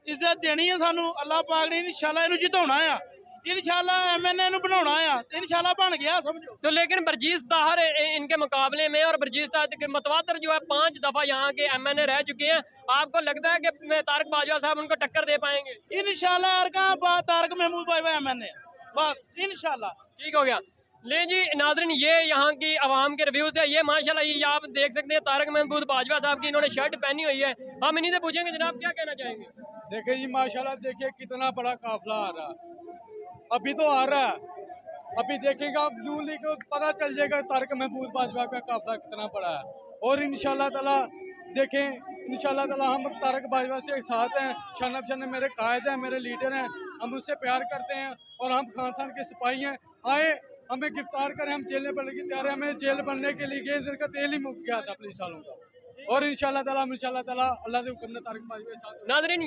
इज्जत देनी है सानू अल्लाह पाक ने इंशाल्लाह इन्हू जिताउणा आ इंशाल्लाह MNA नु बनाउणा आ इंशाल्लाह बन गया समझो। तो लेकिन बरजीस ताहर इनके मुकाबले में और बरजीस ताहर मतवातर जो है 5 दफा यहाँ के MNA रह चुके हैं, आपको लगता है कि तारक बाजवा साहब उनको टक्कर दे पाएंगे? इंशाल्लाह तारक महमूद बाजवा MNA बस इंशाल्लाह। ठीक हो गया। ले जी नाज़रीन, ये यहाँ की आवाम के रिव्यू थे। ये माशाल्लाह ये आप देख सकते हैं तारक महमूद बाजवा साहब की इन्होंने शर्ट पहनी हुई है। हम इन्हीं से पूछेंगे जनाब क्या कहना चाहेंगे? देखिए जी माशाल्लाह, देखिए कितना बड़ा काफिला आ रहा है, अभी तो आ रहा है, अभी देखेगा अब नून लीग को पता चल जाएगा तारक महमूद बाजवा का काफिला कितना बड़ा है। और इंशाल्लाह ताला देखें, इंशाल्लाह ताला हम तारक बाजवा से साथ हैं। शनब मेरे कायद हैं, मेरे लीडर हैं, हम उससे प्यार करते हैं और हम खानसान के सिपाही हैं। आए हमें गिरफ्तार करें, हम जेल में बनने की तैयार है। हमें जेल बनने के लिए का तेल ही मुक गया था 20 सालों का। और इंशाल्लाह ताला अल्लाह के हुक्म ने तारक बाजवा के साथ। नाज़रीन